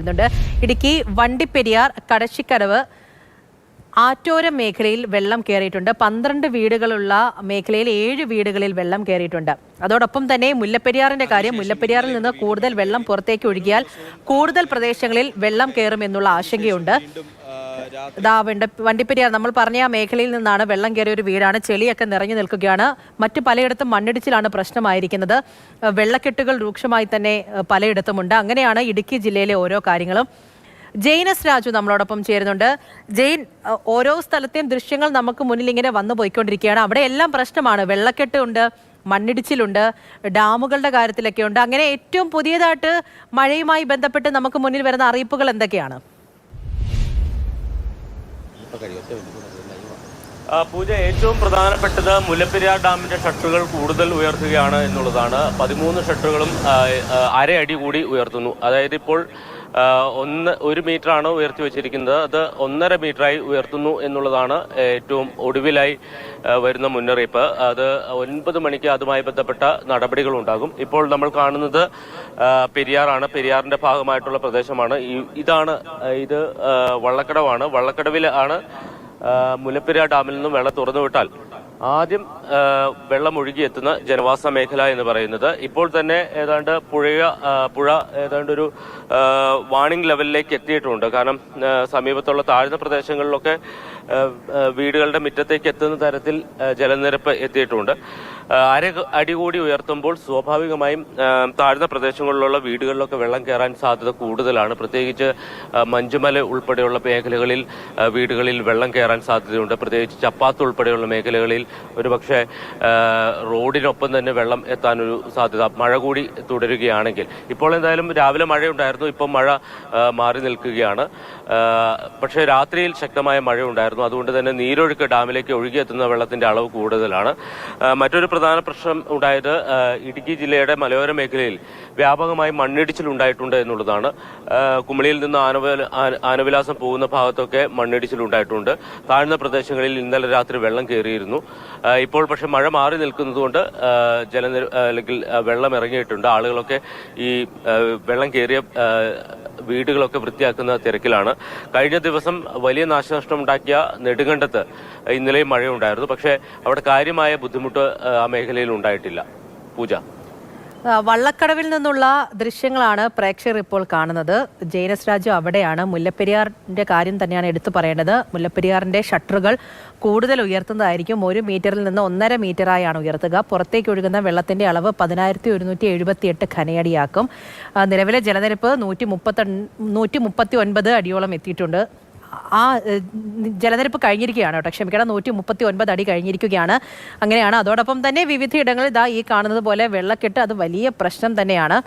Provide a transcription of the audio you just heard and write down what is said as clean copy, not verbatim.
ചെയ്യുന്നുണ്ട്. ഇടുക്കി വണ്ടിപ്പെരിയാർ കടശിക്കടവ് ആറ്റോരം മേഖലയിൽ വെള്ളം കയറിയിട്ടുണ്ട്. 12 വീടുകളുള്ള മേഖലയിൽ 7 വീടുകളിൽ വെള്ളം കയറിയിട്ടുണ്ട്. അതോടൊപ്പം തന്നെ മുല്ലപ്പെരിയാറിന്റെ കാര്യം, മുല്ലപ്പെരിയാറിൽ നിന്ന് കൂടുതൽ വെള്ളം പുറത്തേക്ക് ഒഴുകിയാൽ കൂടുതൽ പ്രദേശങ്ങളിൽ വെള്ളം കയറുമെന്നുള്ള ആശങ്കയുണ്ട്. വണ്ടിപ്പെരിയാർ നമ്മൾ പറഞ്ഞ ആ മേഖലയിൽ നിന്നാണ് വെള്ളം കയറിയ ഒരു വീടാണ്. ചെളിയൊക്കെ നിറഞ്ഞു നിൽക്കുകയാണ്. മറ്റു പലയിടത്തും മണ്ണിടിച്ചിലാണ് പ്രശ്നമായിരിക്കുന്നത്. വെള്ളക്കെട്ടുകൾ രൂക്ഷമായി തന്നെ പലയിടത്തുമുണ്ട്. അങ്ങനെയാണ് ഇടുക്കി ജില്ലയിലെ ഓരോ കാര്യങ്ങളും. ജെയിനസ് രാജു നമ്മളോടൊപ്പം ചേരുന്നുണ്ട്. ജെയിൻ, ഓരോ സ്ഥലത്തെയും ദൃശ്യങ്ങൾ നമുക്ക് മുന്നിൽ ഇങ്ങനെ വന്നു പോയിക്കൊണ്ടിരിക്കുകയാണ്. അവിടെ എല്ലാം പ്രശ്നമാണ്. വെള്ളക്കെട്ടുണ്ട്, മണ്ണിടിച്ചിലുണ്ട്, ഡാമുകളുടെ കാര്യത്തിലൊക്കെ ഉണ്ട്. അങ്ങനെ ഏറ്റവും പുതിയതായിട്ട് മഴയുമായി ബന്ധപ്പെട്ട് നമുക്ക് മുന്നിൽ വരുന്ന അറിയിപ്പുകൾ എന്തൊക്കെയാണ്? പൂജ, ഏറ്റവും പ്രധാനപ്പെട്ടത് മുല്ലപ്പെരിയാർ ഡാമിന്റെ ഷട്ടറുകൾ കൂടുതൽ ഉയർത്തുകയാണ് എന്നുള്ളതാണ്. 13 ഷട്ടറുകളും അര അടി കൂടി ഉയർത്തുന്നു. അതായത് ഇപ്പോൾ 1 മീറ്ററാണ് ഉയർത്തി വെച്ചിരിക്കുന്നത്. അത് 1.5 മീറ്ററായി ഉയർത്തുന്നു എന്നുള്ളതാണ് ഏറ്റവും ഒടുവിലായി വരുന്ന മുന്നറിയിപ്പ്. അത് 9 മണിക്ക് അതുമായി ബന്ധപ്പെട്ട നടപടികളുണ്ടാകും. ഇപ്പോൾ നമ്മൾ കാണുന്നത് പെരിയാറാണ്. പെരിയാറിന്റെ ഭാഗമായിട്ടുള്ള പ്രദേശമാണ്. ഇത് വള്ളക്കടവാണ്. വള്ളക്കടവിലാണ് മുല്ലപ്പെരിയാർ ഡാമിൽ നിന്നും വെള്ളം തുറന്നുവിട്ടാൽ ആദ്യം വെള്ളം ഒഴുകിയെത്തുന്ന ജനവാസ മേഖല എന്ന് പറയുന്നത്. ഇപ്പോൾ തന്നെ ഏതാണ്ട് പുഴ ഏതാണ്ട് ഒരു വാണിംഗ് ലെവലിലേക്ക് എത്തിയിട്ടുണ്ട്. കാരണം സമീപത്തുള്ള താഴ്ന്ന പ്രദേശങ്ങളിലൊക്കെ വീടുകളുടെ മുറ്റത്തേക്ക് എത്തുന്ന തരത്തിൽ ജലനിരപ്പ് എത്തിയിട്ടുണ്ട്. അര അടി കൂടി ഉയർത്തുമ്പോൾ സ്വാഭാവികമായും താഴ്ന്ന പ്രദേശങ്ങളിലുള്ള വീടുകളിലൊക്കെ വെള്ളം കയറാൻ സാധ്യത കൂടുതലാണ്. പ്രത്യേകിച്ച് മഞ്ചുമല ഉൾപ്പെടെയുള്ള മേഖലകളിൽ വീടുകളിൽ വെള്ളം കയറാൻ സാധ്യതയുണ്ട്. പ്രത്യേകിച്ച് ചപ്പാത്ത് ഉൾപ്പെടെയുള്ള മേഖലകളിൽ ഒരുപക്ഷെ റോഡിനൊപ്പം തന്നെ വെള്ളം എത്താനൊരു സാധ്യത, മഴ കൂടി തുടരുകയാണെങ്കിൽ. ഇപ്പോൾ എന്തായാലും രാവിലെ മഴയുണ്ടായിരുന്നു, ഇപ്പം മഴ മാറി നിൽക്കുകയാണ്. പക്ഷേ രാത്രിയിൽ ശക്തമായ മഴയുണ്ടായിരുന്നു. അതുകൊണ്ട് തന്നെ നീരൊഴുക്ക് ഡാമിലേക്ക് ഒഴുകിയെത്തുന്ന വെള്ളത്തിന്റെ അളവ് കൂടുതലാണ്. മറ്റൊരു പ്രധാന പ്രശ്നം ഉണ്ടായത് ഇടുക്കി ജില്ലയുടെ മലയോര മേഖലയിൽ വ്യാപകമായി മണ്ണിടിച്ചിൽ ഉണ്ടായിട്ടുണ്ട് എന്നുള്ളതാണ്. കുമളിയിൽ നിന്ന് ആനവിലാസം പോകുന്ന ഭാഗത്തൊക്കെ മണ്ണിടിച്ചിൽ ഉണ്ടായിട്ടുണ്ട്. താഴ്ന്ന പ്രദേശങ്ങളിൽ ഇന്നലെ രാത്രി വെള്ളം കയറിയിരുന്നു. ഇപ്പോൾ പക്ഷെ മഴ മാറി നിൽക്കുന്നതുകൊണ്ട് അല്ലെങ്കിൽ വെള്ളം ഇറങ്ങിയിട്ടുണ്ട്. ആളുകളൊക്കെ ഈ വെള്ളം കയറിയ വീടുകളൊക്കെ വൃത്തിയാക്കുന്ന തിരക്കിലാണ്. കഴിഞ്ഞ ദിവസം വലിയ നാശനഷ്ടം ഉണ്ടാക്കിയ നെടുങ്കണ്ടത്ത് ഇന്നലെയും മഴയുണ്ടായിരുന്നു. പക്ഷേ അവിടെ കാര്യമായ ബുദ്ധിമുട്ട് ആ മേഖലയിൽ ഉണ്ടായിട്ടില്ല. പൂജ, വള്ളക്കടവിൽ നിന്നുള്ള ദൃശ്യങ്ങളാണ് പ്രേക്ഷകർ ഇപ്പോൾ കാണുന്നത്. ജെയിനസ് രാജു അവിടെയാണ്. മുല്ലപ്പെരിയാറിന്റെ കാര്യം തന്നെയാണ് എടുത്തു പറയേണ്ടത്. മുല്ലപ്പെരിയാറിന്റെ ഷട്ടറുകൾ കൂടുതൽ ഉയർത്തുന്നതായിരിക്കും. 1 മീറ്ററിൽ നിന്ന് 1.5 മീറ്ററായാണ് ഉയർത്തുക. പുറത്തേക്ക് ഒഴുകുന്ന വെള്ളത്തിന്റെ അളവ് 11,178 ഘനയടിയാക്കും. നിലവിലെ ജലനിരപ്പ് 139 അടിയോളം എത്തിയിട്ടുണ്ട്. ആ ജലനിരപ്പ് കഴിഞ്ഞിരിക്കുകയാണ് കേട്ടോ, ക്ഷമിക്കണം, 139 അടി കഴിഞ്ഞിരിക്കുകയാണ്. അങ്ങനെയാണ്. അതോടൊപ്പം തന്നെ വിവിധ ഇടങ്ങളിൽ ഈ കാണുന്നത് പോലെ വെള്ളക്കെട്ട് അത് വലിയ പ്രശ്നം തന്നെയാണ്.